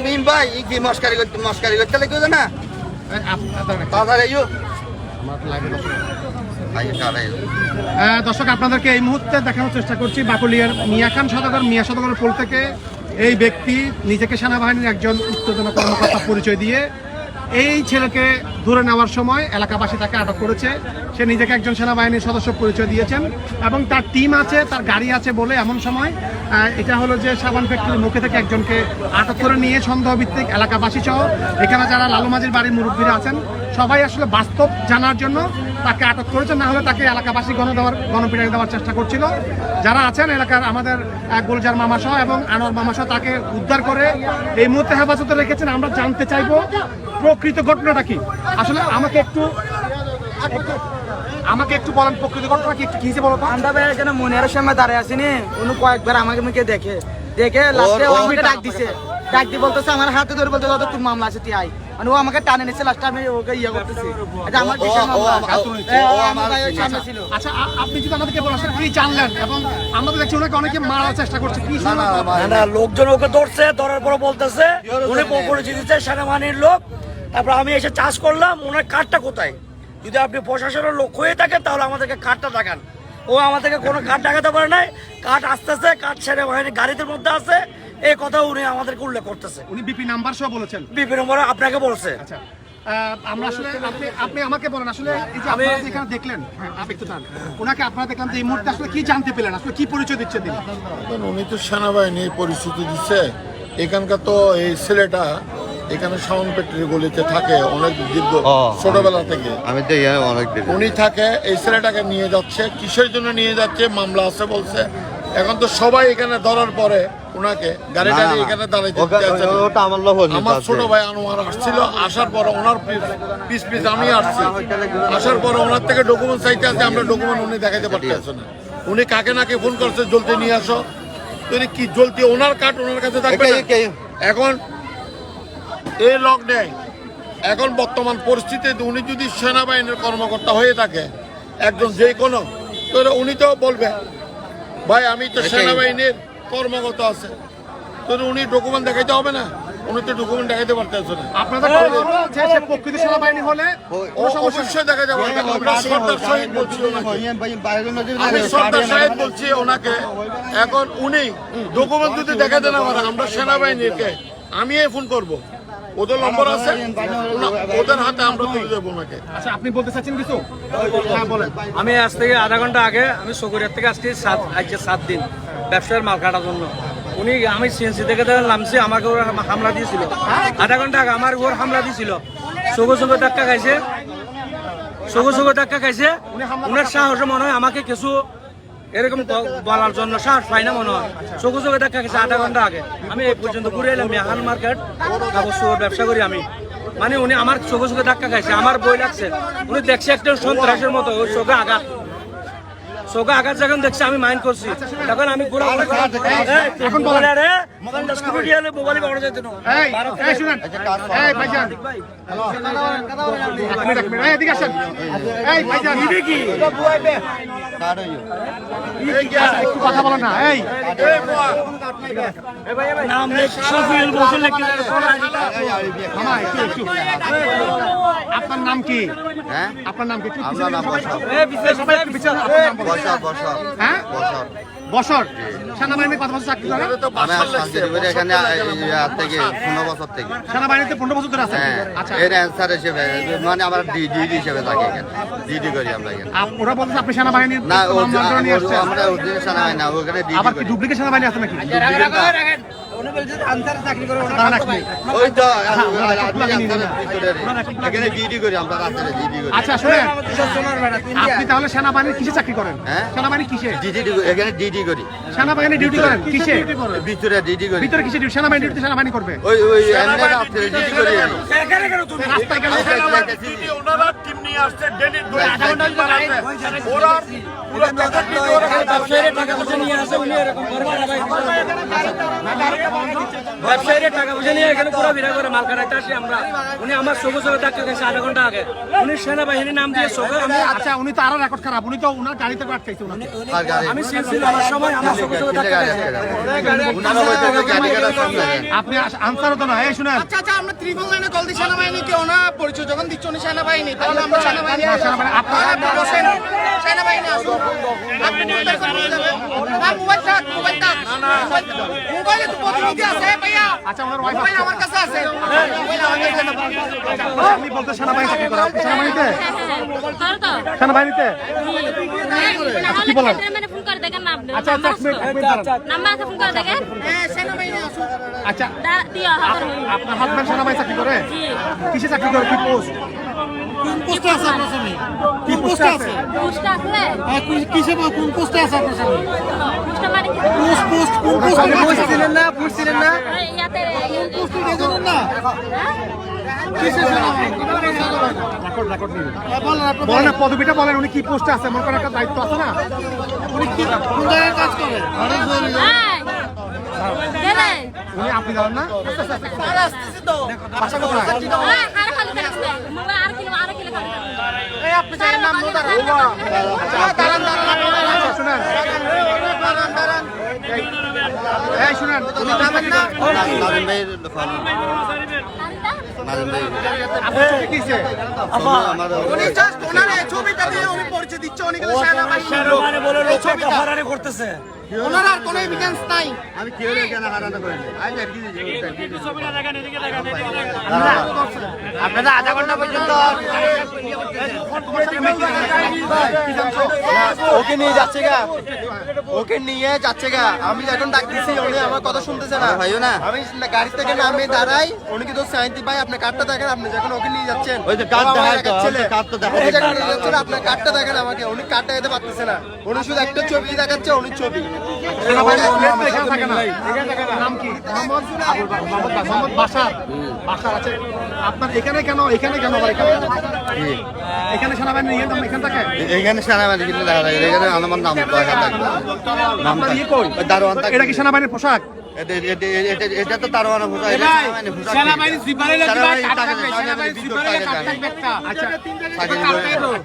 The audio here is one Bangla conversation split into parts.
মিম ভাই ই কি মস্কারি করতে লাগবে না দর্শক আপনাদেরকে এই মুহূর্তে দেখানোর চেষ্টা করছি বাকুলিয়ার মিয়াখান সদাগর মিয়া সদাগরের পোল থেকে এই ব্যক্তি নিজেকে সেনাবাহিনীর একজন উত্তেজনা কর্মকর্তা পরিচয় দিয়ে এই ছেলেকে ধরে নেওয়ার সময় এলাকাবাসী তাকে আটক করেছে। সে নিজেকে একজন সেনাবাহিনীর সদস্য পরিচয় দিয়েছেন এবং তার টিম আছে, তার গাড়ি আছে বলে এমন সময় এটা হলো যে সাবান ফ্যাক্টরির মুখে থেকে একজনকে আটক করে নিয়ে সন্দেহভিত্তিক এলাকাবাসী সহ এখানে যারা লালুমাজির বাড়ির মুরব্বীরা আছেন সবাই আসলে বাস্তব জানার জন্য তাকে আটক করেছে, না হলে তাকে এলাকাবাসী গণপিটানি দেওয়ার চেষ্টা করছিল। যারা আছেন এলাকার আমাদের গোলজার মামা সহ এবং আনোয়ার মামা সহ তাকে উদ্ধার করে এই মুহূর্তে হেফাজতে রেখেছেন। আমরা জানতে চাইবো প্রকৃত ঘটনাটা কি। আসলে আমাকে একটু বলেন প্রকৃত ঘটনা কি হয়েছে বলো তো। আমরা ভাই এখানে মনিয়ারের সামনে দাঁড়িয়ে আসিনি, উনি কয়েকবার আমাকে দেখে লাস্টে আমাকে ডাক দিয়ে বলতেছে আমার হাতে ধরে বলতে দাদা তোর মামলা আছে তুই আয়, মানে ও আমাকে টানে নিচ্ছে। লাস্টে আমি ওকে ইয়ে করতেছি, এটা আমার বিশাল মামলা। আচ্ছা আপনি যদি আমাদেরকে বলেন আসলে কি জানলেন এবং আমরা তো দেখছি ওনাকে অনেকে মারার চেষ্টা করছে, কি না লোকজন ওকে ধরছে, ধরার পর বলতেছে উনি পরিচয় দিচ্ছে সেনাবাহিনীর লোক। তারপর আমি এসে চাষ করলাম, ওনার কার্ডটা কোথায়? যদি আপনি প্রশাসনের লোক হয়ে থাকেন তাহলে আমাদেরকে কার্ডটা দেখান। ও আমাদেরকে কোনো কার্ড দেখাতে পারে নাই, কার্ড আসতেছে, কার্ড সেনাবাহিনীর গাড়িতে মধ্যে আছে, এই কথা উনি আমাদেরকে উল্লেখ করতেছে। উনি বিপি নাম্বার সহ বলেছেন, বিপি নম্বর আপনাকে বলছে। আচ্ছা আমরা আসলে আপনি আমাকে বলেন আসলে এই যে আপনি এখানে দেখলেন ওনাকে আপনারা দেখলাম যে এই মুহূর্তে আসলে কি জানতে পেলেন, আসলে কি পরিচয় দিচ্ছেন তিনি? উনি তো সেনাবাহিনীর পরিস্থিতি দিচ্ছে। এখানকার তো এই ছেলেটা এখানে সাউন্ড ফ্যাক্টরি গলিতে থাকে অনেক দীর্ঘ ছোটবেলা থেকে, আমি তো অনেক দিন উনি থাকে। এই ছেলেটাকে নিয়ে যাচ্ছে, কিসের জন্য নিয়ে যাচ্ছে মামলা আছে বলছে। এখন তো সবাই এখানে ধরার পরে ওনাকে গাড়িটা এখানে দাঁড়াইতে আমার ছোট ভাই আনোয়ার আসছিল, আসার পরে ওনার পিস আমি আসছি, আসার পরে ওনার থেকে ডকুমেন্ট চাইতে আছে, আমরা ডকুমেন্ট উনি দেখাতে পারতেছে না। উনি কাকে নাকে ফোন করছে জলদি নিয়ে আসো, তুমি কি জলদি ওনার কার্ড ওনার কাছে থাকবে না। এখন এই লক নেই। এখন বর্তমান পরিস্থিতিতে উনি যদি সেনাবাহিনীর কর্মকর্তা হয়ে থাকে একজন যে কোনো, তো উনি তো বলবে ভাই আমি তো সেনাবাহিনীর কর্মকর্তা আছে, তো উনি ডকুমেন্ট দেখাইতে হবে না? উনি তো ডকুমেন্ট দেখাইতে পারতেছে না। আপনাদের প্রকৃত সেনাবাহিনী হলে অবশ্যই দেখা যাবে। আমরা সর্দার শহীদ বলছি ওনাকে, আমি সর্দার শহীদ বলছি ওনাকে। এখন উনি ডকুমেন্ট যদি দেখাতে না পারে আমরা সেনাবাহিনীকে আমি ফোন করবো, ওদের নম্বর আছে, ওদের হাতে আমরা তুলে দেবো ওনাকে। আচ্ছা আপনি বলতে চাচ্ছেন কিছু? হ্যাঁ বলেন। আমি আজ থেকে আধা ঘন্টা আগে আমি সকুরিয়ার থেকে আসছি 7 দিন ব্যবসায়ের মাল কাটার জন্য। উনি আমি সিএনসি থেকে নামছি, আমাকে ওরা হামলা দিয়েছিল আধা ঘন্টা আগে, আমার ওর হামলা দিয়েছিল। সগো ধাক্কা খাইছে, সগো ধাক্কা খাইছে। উনার সাহসে মনে হয় আমাকে কিছু এরকম বলার জন্য সাহস পাই না মনে হয়। চোখে দেখা গেছে আধা ঘন্টা আগে। আমি এই পর্যন্ত ঘুরে এলাম মিয়াখান মার্কেট, ব্যবসা করি আমি। মানে উনি আমার চোখে ধাক্কা খাইছে, আমার বই লাগছে। উনি দেখছে একটা সন্ত্রাসের মতো, ওই চোখে আঘাত যখন দেখছে আমি মাইন্ড করছি, তখন আমি পুরো এখন বলে রে স্কুটি হলে মোবাইল পাওয়া যেত না। একটু কথা বলো না। এই নাম শফিউল বসে লেখা আপনার নাম কি? হ্যাঁ আপনার নাম কি? আমার নাম হ্যাঁ বছর সেনাবাহিনীতে কত বছর চাকরি করেন? এখানে থেকে 15 বছর থেকে সেনাবাহিনীতে 15 বছর ধরে আছেন। আচ্ছা এর অ্যান্সার হিসেবে মানে আমরা ডিডি হিসেবে থাকি এখানে, ডিডি করি আমরা এখানে। ওরা বলছে আপনি সেনাবাহিনীর না আসছেন। আমরা অরিজিনাল সেনাবাহিনী না, ওখানে ডিডি আবার কি করি। ডুপ্লিকেট সেনাবাহিনী আছে নাকি? ওই তো এখানে ডিডি করি আমরা, রাত্রে ডিডি করি। আচ্ছা শুনেন, আপনি তাহলে সেনাবাহিনীর কিসে চাকরি করেন? হ্যাঁ সেনাবাহিনী কিসে? ডিডি এখানে ডিডি করি। সেনাবাহিনী ডিউটি করেন কিসে? ভিতরে ডিডি করি। ভিতরে কিসে ডিউটি? সেনাবাহিনী ডিউটি সেনাবাহিনী করবে। ওই এমনি রাত্রে ডিডি করি। রাস্তায় গেলে ওনারা টিম নিয়ে আসছে, ডেলি 2 ঘন্টা ওরা ব্যবসায়ীরা টাকা পয়সা নিয়ে আসে উনি এরকম করে ব্যবসায়ীরা টাকা পয়সা নিয়ে এখানে পুরো ভিড়া করে মাল কাটাইতে আসি আমরা। উনি আমার চোখে চোখে ডাক্তার গেছে আধা ঘন্টা আগে, উনি সেনাবাহিনীর নাম দিয়ে চোখে আমি আচ্ছা উনি তো আরো রেকর্ড খারাপ, উনি তো ওনার গাড়িতে আটকাইছে ওনাকে। আর গাড়ি আমি সিএনসি আমার সময় আমার চোখে চোখে ডাক্তার গেছে। উনারা বলতেছে গাড়ি কাটার সামনে আপনি আনসার তো না, এই শুনেন আচ্ছা আচ্ছা আমরা ত্রিপল লাইনে কল দিই সেনাবাহিনী কেউ না পরিচয় যখন দিচ্ছ উনি সেনাবাহিনী তাহলে আমরা সেনাবাহিনী আপনারা সেনাবাহিনী আসুন আপনি মোবাইল করে যাবেন না মোবাইলটা মোবাইলে তো প্রতিনিধি আছে ভাইয়া। আচ্ছা ওনার ওয়াইফ মোবাইল আমার কাছে আছে মোবাইল আমার কাছে আছে। আপনি বলতে সেনাবাহিনী চাকরি করেন, আপনি সেনাবাহিনীতে তো সেনাবাহিনীতে কি বলেন মানে ফোন করে দেখেন না আপনি আচ্ছা আচ্ছা এক মিনিট দাঁড়ান। নাম্বার আছে ফোন করে দেখেন সেনাবাহিনী আসুন আচ্ছা দিও হাজার আপনার হাজবেন্ড সেনাবাহিনী চাকরি করে? জি কিসে চাকরি করে, কি পোস্ট? কোন পোস্টে আছে আপনার স্বামী কি পোস্টে আছে? পুষ্টা আছে কিসে কোন পোস্টে আছে আপনার স্বামী পুষ্টা মানে কি পোস্ট কোন পোস্টে ছিলেন না ছিলেন না ইয়াতে জানেন না কিসে রেকর্ড রেকর্ড নিন। বলেন না পদবিটা বলেন, উনি কি পোস্টে আছে, মনে করেন একটা দায়িত্ব আছে না? উনি কি কোন জায়গায় কাজ করে গেলে উনি আপনি জানেন না? স্যার আসতেছে তো বাসা কোথায়? আর খালি দেখতে মোবাইল আর কিলো খালি এই আপনি জানেন নাম বলতে দাঁড়ান আচ্ছা শুনেন, এই শুনেন, উনি জানেন না? নাজিম ভাইয়ের ফোন নাজিম ভাই আপনার চোখে কি হয়েছে? আমার উনি জাস্ট ওনার এই ছবিটা দিয়ে উনি পরিচয় দিচ্ছে উনি কিন্তু সেনাবাহিনী সেনাবাহিনী বলে লোক কাফারানি করতেছে। ওনার আর কোনো এভিডেন্স নাই আমি কেউ এখানে হারানো করিনি আমি আর কি আপনারা আধা ঘন্টা পর্যন্ত ওকে নিয়ে যাচ্ছে গা, ওকে নিয়ে যাচ্ছে গা। আমি এখন ডাক দিছি, উনি আমার কথা শুনতেছে না। ভাইও না আমি গাড়ি থেকে নামে দাঁড়াই, উনি কিন্তু সাইন্তি ভাই আপনার কার্ডটা দেখেন, আপনি যখন ওকে নিয়ে যাচ্ছেন ওই যে কার্ড ও আমার দেখায় তো, এলাকার ছেলে, কার্ড তো দেখায়। উনি যখন নিয়ে যাচ্ছেন আপনার কার্ডটা দেখেন আমাকে, উনি কার্ডটা দিতে পারতেছে না, উনি শুধু একটা ছবি দেখাচ্ছে, উনি ছবি সেনাবাহিনীর প্লেট তো এখানে থাকে না। নাম কি? মোহাম্মদ বাশার। বাশার আছে। আপনার এখানে কেন আবার এখানে সেনাবাহিনী নিয়ে যান, এখান থেকে এখানে সেনাবাহিনী কিন্তু দেখা যায় এখানে আমার নাম দেখা থাকে নাম আপনার ইয়ে কই? দারোয়ান থাকে এটা কি সেনাবাহিনীর পোশাক? এটা তো দারোয়ান পোশাক, এটা সেনাবাহিনী আচ্ছা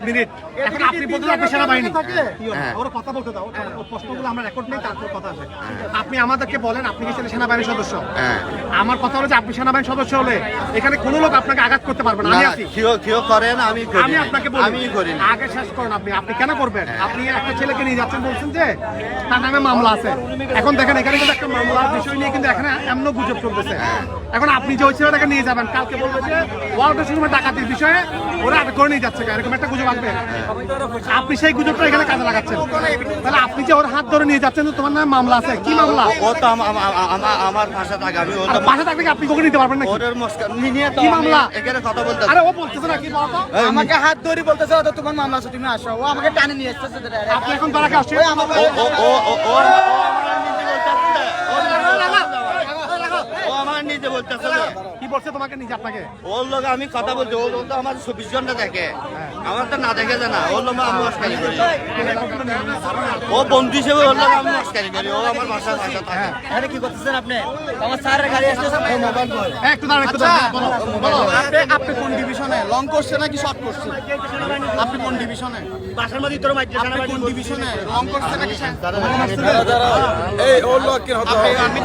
মিনিট, এখন আপনি বলতে আপনি সেনাবাহিনী, হ্যাঁ। ওর কথা বলতে দাও, ওর প্রশ্নগুলো আমরা রেকর্ড নেই, তারপর কথা আছে। আপনি আমাদেরকে বলেন আপনি কি সেনাবাহিনীর সদস্য? হ্যাঁ আমার কথা হলো যে আপনি সেনাবাহিনীর সদস্য হলে এখানে কোনো লোক আপনাকে আঘাত করতে পারবে না। আমি আছি, কেউ করেন আমি করি আমি না। আপনাকে বলি, আমি করি না। আগে শেষ করেন আপনি কেন করবেন? আপনি একটা ছেলেকে নিয়ে যাচ্ছেন, বলছেন যে তার নামে মামলা আছে। এখন দেখেন এখানে কিন্তু একটা মামলার বিষয় নিয়ে কিন্তু এখানে এমন গুজব চলতেছে। এখন আপনি যে ওই ছেলেটাকে নিয়ে যাবেন, কালকে বলবে যে ওয়ার্ল্ড সময় ডাকাতির বিষয়ে ওরা আটক করে নিয়ে যাচ্ছে, এরকম একটা গুজব আসবে। আপনি সেই গুজবটা এখানে কাজে লাগাচ্ছেন। তাহলে আপনি যে ওর হাত ধরে নিয়ে যাচ্ছেন, তো তোমার নামে মামলা আছে, কি মামলা? ও তো আমার ভাষা থাকে আমি আর বাসা থাকলে কি আপনি কখন নিতে পারবেন নাকি? ওদের মস্কান নিয়ে তো কি আমি মামলা? এখানে কথা বলতে আরে ও বলতেছে না, কি বলতো? আমাকে হাত ধরে বলতেছে তো তোমার মামলা আছে তুমি আসো, ও আমাকে টানে নিয়ে আসতেছে আপনি এখন তারা আসছে ও আমার নিজে বলতেছে কি বলছে তোমাকে নিজে আপনাকে? ওর লোক আমি কথা বলছি, ওর লোক তো আমার 24 ঘন্টা দেখে, আমার তো না দেখে জানা। ওর লোক আমি মস্কারি করি, ও বন্ধু হিসেবে ওর লোক আমি মস্কারি করি, ও আমার ভাষা থাকে। এখানে কি করতেছেন আপনি? আমার স্যারের গাড়ি আসতেছে মোবাইল বয়। একটু দাঁড়ান, একটু দাঁড়ান, বলো, বলো। আপনি কোন ডিভিশনে লং করছে নাকি শর্ট করছে? আপনি কোন ডিভিশনে? বাসার মধ্যে তোর মাইকে আপনি কোন ডিভিশনে লং করছে নাকি এই ওর লোক কি হতো? আমি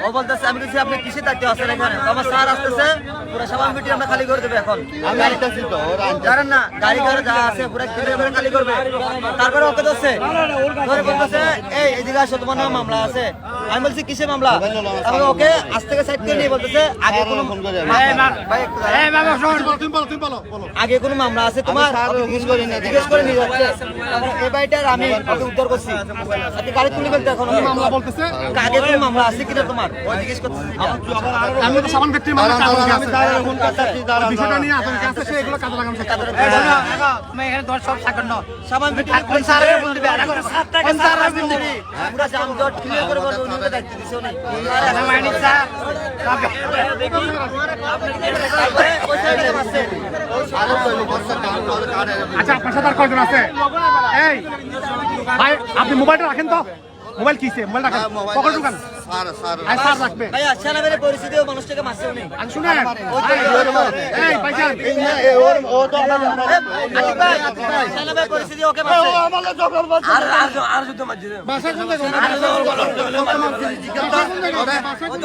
ও বলতেছে আমি কিছু আপনি কিসে থাকতে আসেন এখানে? আমার স্যার আসতেছে, পুরো সবার মিটিং আমরা খালি করে দেবো এখন। আমি আইতাছি তো, ওরা আনতে জানেন না গাড়ি ঘরে যা আছে পুরো ক্লিয়ার খালি করবে। তারপরে ওকে ধরছে, ধরে বলতেছে এই এদিকে আসো, তোমার নামে মামলা আছে। আমি বলছি কিসে মামলা? তারপরে ওকে আজ থেকে সাইড করে নিয়ে বলতেছে আগে কোনো ফোন করে ভাই একটু দাঁড়াও। তুমি বলো। আগে কোনো মামলা আছে তোমার? স্যার ফোন করি না, জিজ্ঞেস করে নিয়ে যাচ্ছে। তারপরে এই বাড়িটার আমি ওকে উদ্ধার উদ্ধার করছি আপনি গাড়ি তুলে ফেলতে এখন মামলা বলতেছে আগে তো মামলা আছে কিনা তোমার ওই জিজ্ঞেস করতেছি আমি তো সাবান ফ্যাক্টরি মামলা আমি তার ফোন করতেছি বিষয়টা নিয়ে আপনার কাছে সে এগুলো কাজে লাগানো চেষ্টা করে তুমি এখানে ধর সব সাকান্ন সাবান কোন স্যারের ফোন দিবে কোন স্যারের ফোন দিবি পুরো জাম জট ক্লিয়ার করে বলো উনিকে দায়িত্ব দিছে উনি সেনাবাহিনী স্যার আচ্ছা আপনার সাথে আর কয়জন আছে এই ভাই আপনি মোবাইলটা রাখেন তো মোবাইল কিসে মোবাইল রাখেন পকেট ঢুকান আর স্যার রাখবে ভাইয়া সেনাবাহিনীর পরিস্থিতিও মানুষটাকে মারছে উনি আর শুনেন এই ভাইজান সেনাবাহিনীর পরিস্থিতি ওকে মারছে বাসার কোন জায়গায়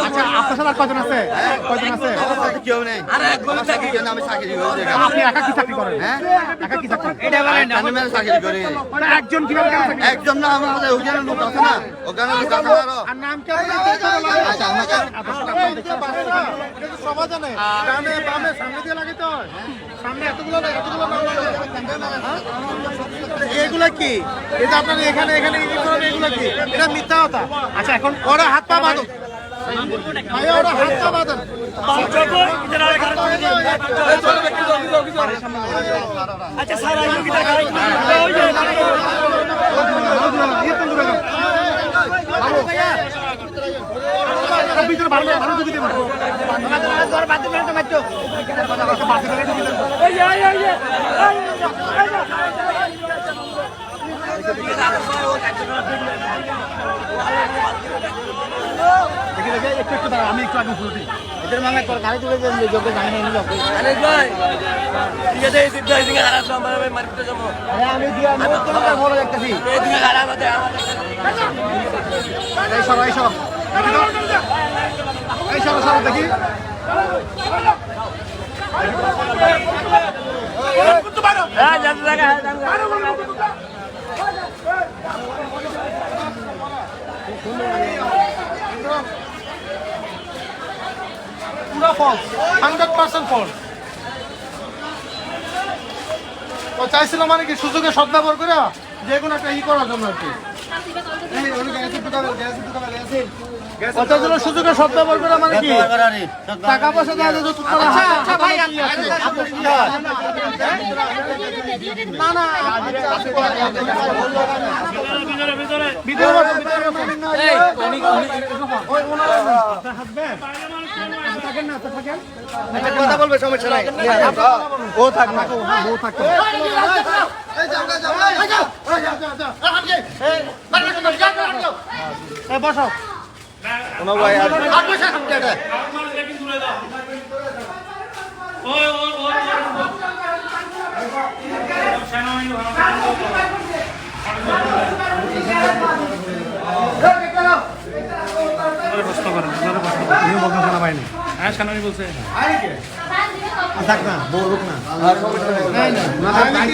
আচ্ছা আপনার সাথে আর কয়জন আছে কয়জন আছে কেউ নেই আমি চাকরি করি আপনি একা কি চাকরি করেন হ্যাঁ একা কি চাকরি আমি চাকরি করি মানে একজন কিভাবে চাকরি করেন? একজন না আমাদের ওখানে লোক আছে না ওখানে লোক আছে আরো আর নাম কি আপনার? আচ্ছা আমাকে সবাই জানে ডানে বামে সামনে দিয়ে লাগে তো সামনে এতগুলো নাম লাগে এগুলা কি এটা আপনার এখানে এখানে এগুলা কি এটা মিথ্যা কথা আচ্ছা এখন ওরা হাত পা বাঁধো ভাই ওরা হাত পা বাঁধেন আচ্ছা স্যার ভিতরে ভালো ভালো ঢুকে দেবেন একটু দাঁড়া, আমি একটু আগে ফুল দিই এদের মামলা করে গাড়ি তুলে দেন যোগ্য জানি না লোক আরে ভাই ঠিক আছে এই সিদ্ধ এই দিকে হারাস আমরা ভাই মারতে যাব আরে আমি দিয়া মোট তোমাকে বড় দেখতেছি এই দিকে হারাস আমাদের এই সরো এই সরো এই সরো সরো দেখি হ্যাঁ জানতে লাগা পুরো ফলস 100% ফলস ও চাইছিল মানে কি সুযোগে সদ্ব্যবহার করে যে কোনো একটা করার জন্য আর কি কতগুলো সুযোগে সদ্ব্যবহার করে মানে কি টাকা পয়সা দেওয়া যায় যৌতুক করা হয়। না না ভিতরে বসো, ভিতরে বসো। ওই ওনারা হাসবেন থাকেন না থাকেন কথা বলবে সমস্যা নাই ও থাক না ও থাকতো বসো কোনো ভাই আর হ্যাঁ সেনাবাহিনী বলছে থাক না বলুক না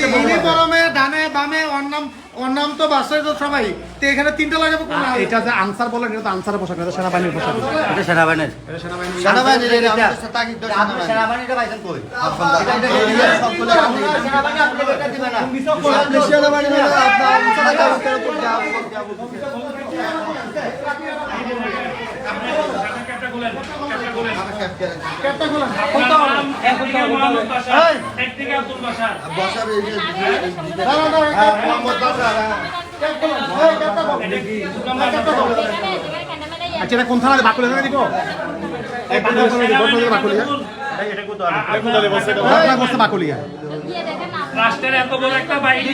ইউনিফর্মে ডানে বামে ওর নাম তো বাসায় তো সবাই তো এখানে তিনটা লাগাবো কোন এটা যে আনসার বলেন এটা তো আনসারের পোশাক এটা সেনাবাহিনীর পোশাক এটা সেনাবাহিনীর সেনাবাহিনীর সেনাবাহিনীটা পাইছেন কই সেনাবাহিনী আচ্ছা এটা কোন থানা বাকুলে দিব বাকুলিয়া রাষ্ট্রের এত বড় একটা বাহিনী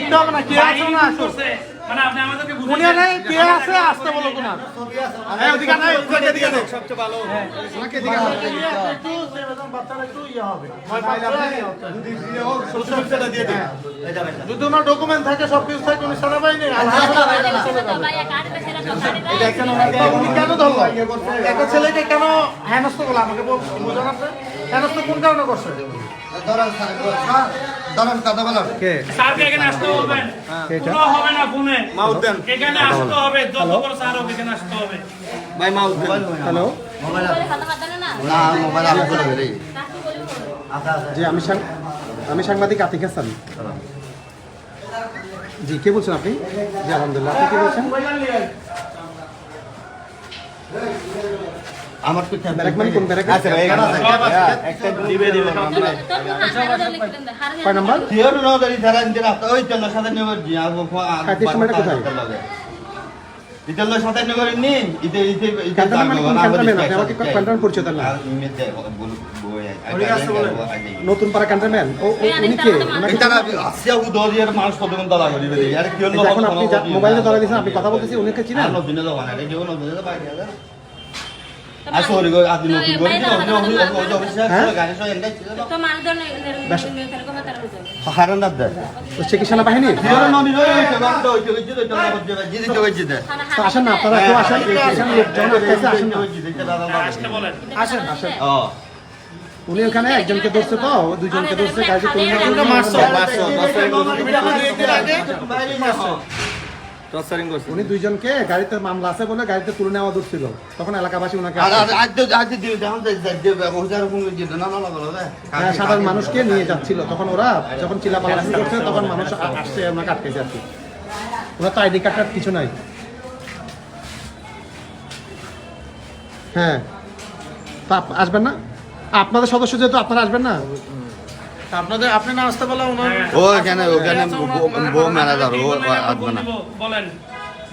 করছে, মানে আপনি আমাদেরকে বুঝিয়ে উনি নেই কে আছে আসতে বলো কোন এই ওদিকে নাই ওদিকে দিকে দেখ সবচেয়ে ভালো ওনাকে দিকে একটু বাচ্চারা একটু ইয়া হবে ভয় পাইলে আপনি যদি দিয়ে হোক সুরক্ষাটা দিয়ে দিন যদি ওনার ডকুমেন্ট থাকে সব কিছু থাকে উনি সেনাবাহিনী এটা কেন উনি কেন ধরলো একটা ছেলেকে কেন হেনস্থ করলো আমাকে বোঝান আছে হেনস্থ কোন কারণে করছে ধরেন কথা বলার কে স্যারকে এখানে আসতে বলবেন, কোনো হবে না ফোনে, এখানে আসতে হবে, যত বড় স্যার হোক এখানে আসতে হবে। ভাই মাউদ্দিন হ্যালো না মোবাইল আমি বলে দিই জি আমি সাংবাদিক আতিক হাসান জি, কে বলছেন আপনি? জি, আলহামদুলিল্লাহ। আপনি কে বলছেন? আমার তো ব্যারাক মানে কোন ব্যারাক? আচ্ছা ভাই, একটা দিবে কয় নাম্বার? থিওর নো দরি ধারা ইন্দিরা ওই চলো সাথে নেবার জি আবো 35 সময়টা কোথায়? ইতাল্লো সাথে নেবার নি ইতে ক্যান্টনমেন্ট কোন ক্যান্টনমেন্ট? আপনি আমাকে ক্যান্টনমেন্ট পরিচয় দেন না। নতুন পাড়া ক্যান্টনমেন্ট? উনি কে? ওনাকে এটা আসিয়া উদরিয়ার মানুষ কত কোন দলা করি বেরি আরে কি হলো এখন আপনি মোবাইলে ধরে দিয়েছেন, আপনি কথা বলতেছি, উনিকে চিনেন? নতুন দোকান এটা জীবন নতুন বাইরে আছে আসলে গো আদি নতুন করে ওই অফিসার গাড়ি সহ এন্ডাই ছিল তো মানদণ্ড এরকম তার হইছে হারান না দে তো সে কি সেনাবাহিনী? থিওর নো নি রয়েছে বান্দা ওই যে তো না করতে জিদি তো হইছে দে তো আসেন না, আপনারা কেউ আসেন, এখানে লোকজন আটকাইছে, আসেন না। আসেন আসেন। ও উনি ওখানে একজনকে ধরছে, তো দুইজনকে ধরছে, গাড়িতে তুলে নিয়ে গেছে। উনি দুইজনকে গাড়িতে মামলা আছে বলে গাড়িতে তুলে নেওয়া ধরছিল, তখন এলাকাবাসী ওনাকে সাধারণ মানুষকে নিয়ে যাচ্ছিল, তখন ওরা যখন চিল্লাপাল্লা করছে তখন মানুষ আসছে, ওনাকে আটকেছে আর কি। ওনার তো আইডি কার্ড কিছু নাই। হ্যাঁ, তা আসবেন না? আপনাদের সদস্য যেহেতু, আপনারা আসবেন না? আপনাদের আপনি না আসতে বলা ওনার ও এখানে ওখানে বউ ম্যানেজার ও আসবে না বলেন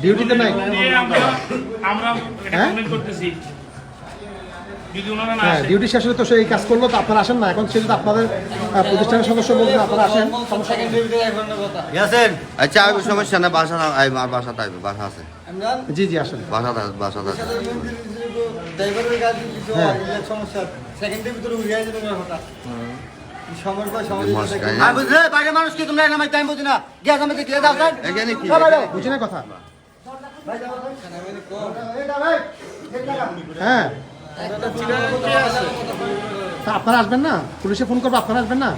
ডিউটিতে নাই? আমরা হ্যাঁ? কমেন্ট করতেছি যদি ওনারা না হ্যাঁ, আসে ডিউটি শেষ হলে তো সে এই কাজ করলো, তো আপনারা আসেন না। এখন সে যদি আপনাদের প্রতিষ্ঠানের সদস্য বলছেন, আপনারা আসেন, সমস্যা নেই। গেছেন আচ্ছা আমি সমস্যা না বাসা আমার বাসা তাইবে বাসা আছে জি জি, আসেন। বাসা আছে ড্রাইভারের কাছে কিছু হ্যাঁ। সমস্যা সেকেন্ডের ভিতরে উড়িয়ে যাবে না কথা আমি বুঝলে বাইরে মানুষ কি তোমরা নামাই টাইম বুঝি না গ্যাস আমি দেখলে দাও স্যার এখানে কি বুঝি না কথা? হ্যাঁ, তা আপনারা আসবেন না? পুলিশে ফোন করবো, আপনারা আসবেন না?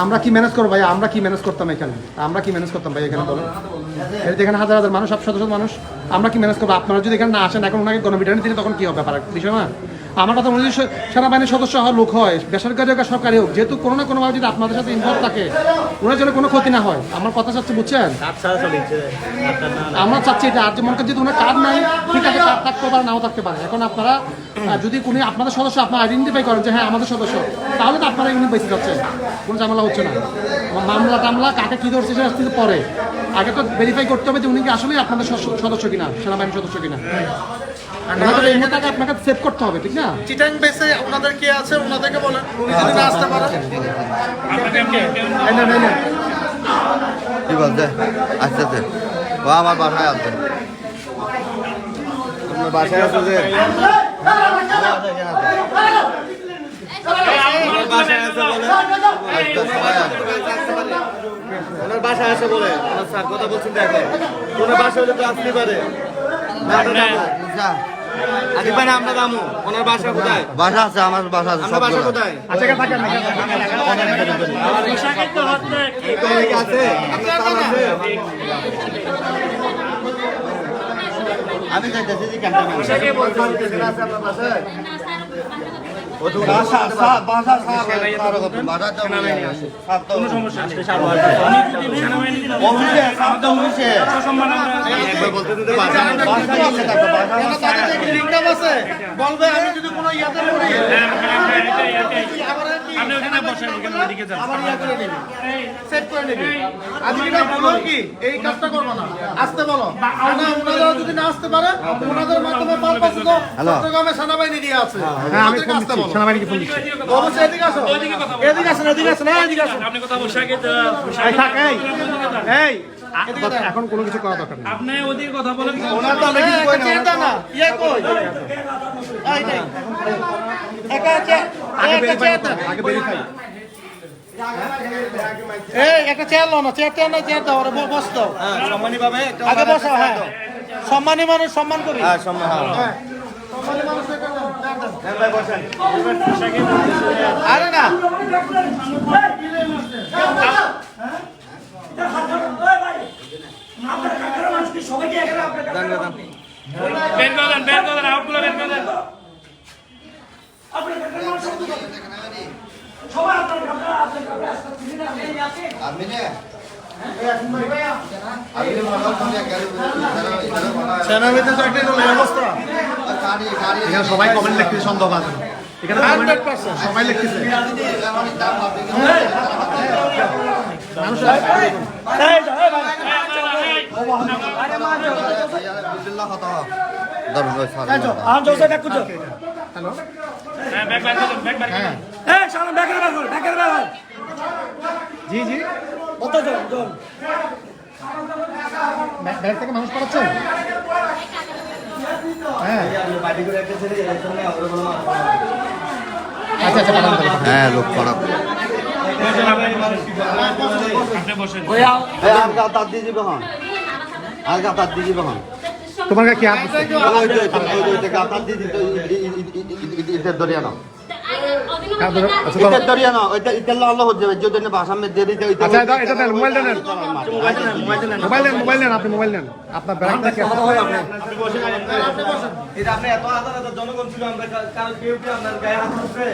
আমরা কি ম্যানেজ করবো ভাই? আমরা কি ম্যানেজ করতাম এখানে? আমরা কি ম্যানেজ করতাম ভাই এখানে বলেন? এখানে হাজার হাজার মানুষ, শত শত মানুষ, আমরা কি ম্যানেজ করবো? আপনারা যদি এখানে না আসেন, এখন ওনাকে গণবিধানে দিলে তখন কি হবে? ব্যাপার বিষয় না। আমার কথা মনে হয় সেনাবাহিনীর সদস্য হওয়ার লোক হয়, বেসরকারি হোক আর সরকারি হোক, যেহেতু কোনো না কোনোভাবে যদি আপনাদের সাথে ইনভলভ থাকে, ওনার জন্য কোনো ক্ষতি না হয়। আমার কথা চাচ্ছি, বুঝছেন? আমরা চাচ্ছি এটা। আর যেমন যদি ওনার কার্ড নাই, ঠিক আছে, কার্ড থাকতে পারে, নাও থাকতে পারে। এখন আপনারা যদি কোনো আপনাদের সদস্য আপনারা আইডেন্টিফাই করেন যে হ্যাঁ আমাদের সদস্য, তাহলে তো আপনারা উনি বেঁচে যাচ্ছে, কোনো ঝামেলা হচ্ছে না। মামলা টামলা কাকে কী ধরছে সেটা কিন্তু পরে, আগে তো ভেরিফাই করতে হবে যে উনি কি আসলেই আপনাদের সদস্য কিনা, সেনাবাহিনীর সদস্য কিনা। এই মুহূর্তে আপনাকে সেভ করতে হবে, ঠিক না? চিটাং বেসে আপনাদের কে আছে ওনাদেরকে বলেন, উনি যদি না আসতে পারে কি বলছে আচ্ছা ও আমার বাসায় আছে আপনার বাসায় আছে যে ওনার বাসা আছে বলে ওনার স্যার কথা বলছেন, দেখে ওনার বাসা হলে তো আসতে পারে আমরা দামু। ওনার বাসা কোথায়? বাসা আছে, আমার বাসা আছে, সব বাসা কোথায়? আচ্ছা, থাকেন না, আছে আমি যাইতেছি যে ক্যান্টনমেন্ট ও তো বাসা বাসা কোনো সমস্যা নেই বলবে আমি যদি কোনো ইয়াতে পড়ি আপনি ওখানে বসেন, ওখানে ওইদিকে যান। সেট করে নিবি। আমি যেটা বলবো কি এই কাজটা করবো না, আসতে বলো। না ওনারা যদি না আসতে পারে, ওনাদের মাধ্যমে পারপাস তো চট্টগ্রামে সেনাবাহিনী দিয়ে আছে। হ্যাঁ, আমি ওনাদেরকে ফোন আসতে দিচ্ছি, বলো। সেনাবাহিনীকে ফোন দিচ্ছি। অবশ্যই এদিকে আসো, ওইদিকে কথা বলুন। এদিকে আসেন, এদিকে আসেন, এদিকে আসেন। আপনি কথা বসে আগে এই থাক, এই এখন কোনো কিছু করা দরকার নেই। আপনি ওদিকে কথা বলেন। ওনার তো অনেক কিছু কই না, চেয়ার দাও না। ইয়ে কই? এইটাই। একা চেয়ার, একটা চেয়ার দাও। আগে ভেরিফাই। এই একটা চেয়ার নাও না, চেয়ার না, চেয়ার দাও, ওরে বস দাও। সম্মানী পাবে একটা আগে বসো, হ্যাঁ। সম্মানী মানুষ সম্মান করি। হ্যাঁ সম্মান হ্যাঁ। সম্মানী মানুষ এটা দাও, চেয়ার দাও। হ্যাঁ ভাই বসেন আরে না বের করে দেন, আউটগুলো বের করে দেন। সবাই আপনার আমি না সেনাবাহিনীতে তো একটাই দলের অবস্থা। এখানে সবাই কমেন্ট লিখতেছে সন্দেহবাদ এখানে comment 100% সবাই লিখতেছে হ্যালো হ্যাঁ জি জি ব্যাগ থেকে মানুষ পাঠাচ্ছেন হ্যাঁ আচ্ছা আচ্ছা পাঠান তাহলে। হ্যাঁ লোক খারাপ তোমার গায়ে কি হাত দিচ্ছে আচ্ছা এটা দেন মোবাইল দেন মোবাইল নেন আপনি মোবাইল নেন আপনার ব্যাগ থেকে জনগণ ছিল আমরা কেউ আপনার গায়ে হাত দিচ্ছে